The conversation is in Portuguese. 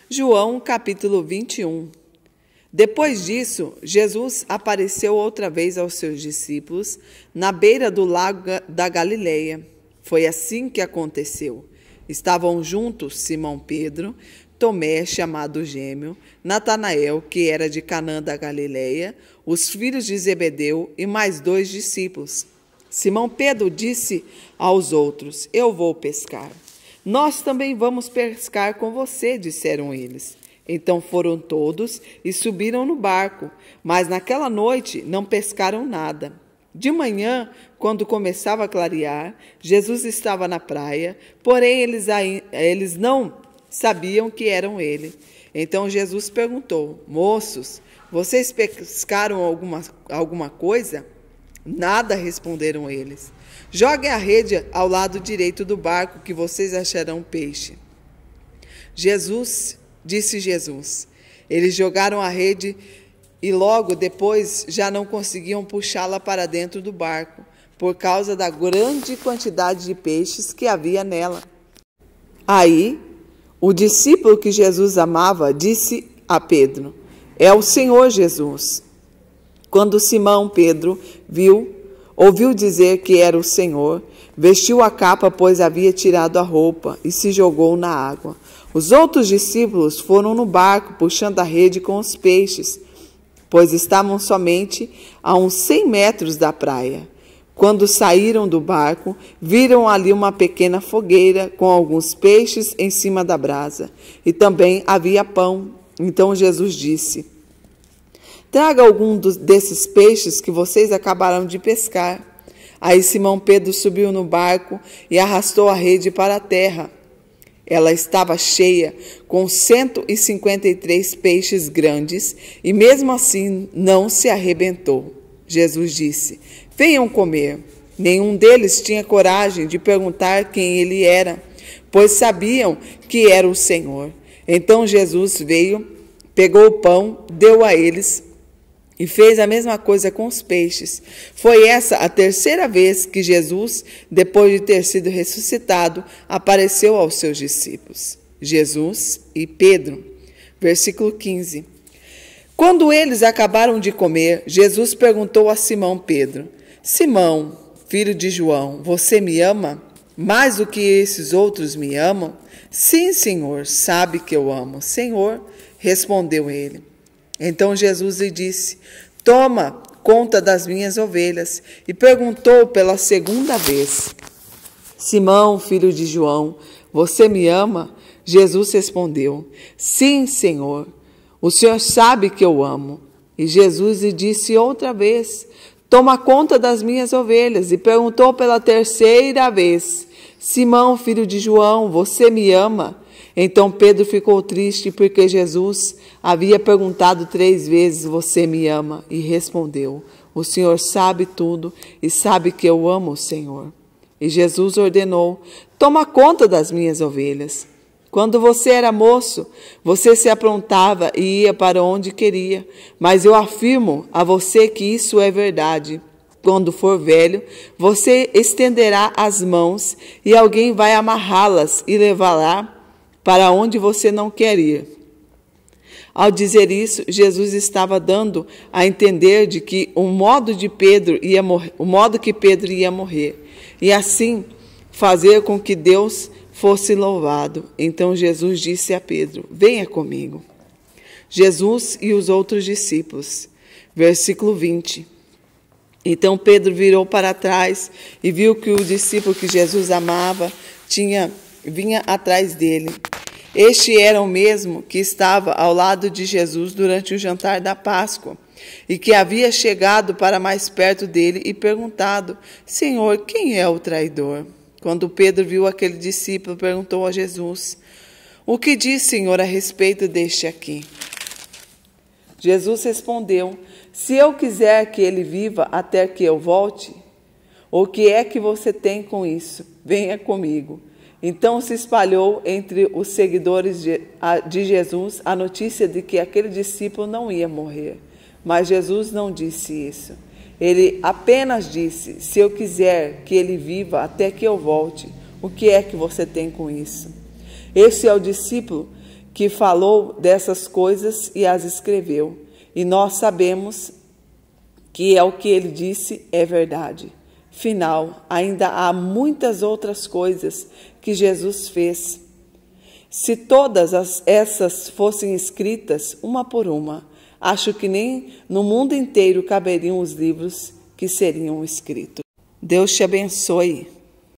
João capítulo 21. Depois disso, Jesus apareceu outra vez aos seus discípulos na beira do lago da Galileia. Foi assim que aconteceu. Estavam juntos Simão Pedro, Tomé, chamado Gêmeo, Natanael, que era de Canaã da Galileia, os filhos de Zebedeu e mais 2 discípulos. Simão Pedro disse aos outros: Eu vou pescar. Nós também vamos pescar com você, disseram eles. Então foram todos e subiram no barco, mas naquela noite não pescaram nada. De manhã, quando começava a clarear, Jesus estava na praia, porém eles não sabiam que eram ele. Então Jesus perguntou: Moços, vocês pescaram alguma coisa? Nada, responderam eles. Joguem a rede ao lado direito do barco, que vocês acharão peixe. Disse Jesus. Eles jogaram a rede e logo depois já não conseguiam puxá-la para dentro do barco, por causa da grande quantidade de peixes que havia nela. Aí, o discípulo que Jesus amava disse a Pedro: É o Senhor Jesus. Quando Simão Pedro ouviu dizer que era o Senhor, vestiu a capa, pois havia tirado a roupa, e se jogou na água. Os outros discípulos foram no barco, puxando a rede com os peixes, pois estavam somente a uns 100 metros da praia. Quando saíram do barco, viram ali uma pequena fogueira com alguns peixes em cima da brasa, e também havia pão. Então Jesus disse: Traga algum desses peixes que vocês acabaram de pescar. Aí Simão Pedro subiu no barco e arrastou a rede para a terra. Ela estava cheia com 153 peixes grandes e mesmo assim não se arrebentou. Jesus disse: Venham comer. Nenhum deles tinha coragem de perguntar quem ele era, pois sabiam que era o Senhor. Então Jesus veio, pegou o pão, deu a eles e fez a mesma coisa com os peixes. Foi essa a terceira vez que Jesus, depois de ter sido ressuscitado, apareceu aos seus discípulos, Jesus e Pedro. Versículo 15. Quando eles acabaram de comer, Jesus perguntou a Simão Pedro: Simão, filho de João, você me ama mais do que esses outros me amam? Sim, Senhor, sabe que eu amo. Senhor, respondeu ele. Então Jesus lhe disse: Toma conta das minhas ovelhas. E perguntou pela segunda vez: Simão, filho de João, você me ama? Jesus respondeu: Sim, Senhor, o Senhor sabe que eu amo. E Jesus lhe disse outra vez: Toma conta das minhas ovelhas. E perguntou pela terceira vez: Simão, filho de João, você me ama? Então Pedro ficou triste porque Jesus havia perguntado 3 vezes: Você me ama? E respondeu: O Senhor sabe tudo e sabe que eu amo o Senhor. E Jesus ordenou: Toma conta das minhas ovelhas. Quando você era moço, você se aprontava e ia para onde queria. Mas eu afirmo a você que isso é verdade. Quando for velho, você estenderá as mãos e alguém vai amarrá-las e levá-las para onde você não quer ir. Ao dizer isso, Jesus estava dando a entender de que o modo que Pedro ia morrer, e assim fazer com que Deus fosse louvado. Então Jesus disse a Pedro: Venha comigo. Jesus e os outros discípulos. Versículo 20. Então Pedro virou para trás e viu que o discípulo que Jesus amava vinha atrás dele. Este era o mesmo que estava ao lado de Jesus durante o jantar da Páscoa e que havia chegado para mais perto dele e perguntado: Senhor, quem é o traidor? Quando Pedro viu aquele discípulo, perguntou a Jesus: O que diz, Senhor, a respeito deste aqui? Jesus respondeu: Se eu quiser que ele viva até que eu volte, o que é que você tem com isso? Venha comigo. Então se espalhou entre os seguidores de Jesus a notícia de que aquele discípulo não ia morrer. Mas Jesus não disse isso. Ele apenas disse: Se eu quiser que ele viva até que eu volte, o que é que você tem com isso? Esse é o discípulo que falou dessas coisas e as escreveu. E nós sabemos que o que ele disse é verdade. Final, ainda há muitas outras coisas que Jesus fez. Se todas essas fossem escritas, uma por uma, acho que nem no mundo inteiro caberiam os livros que seriam escritos. Deus te abençoe.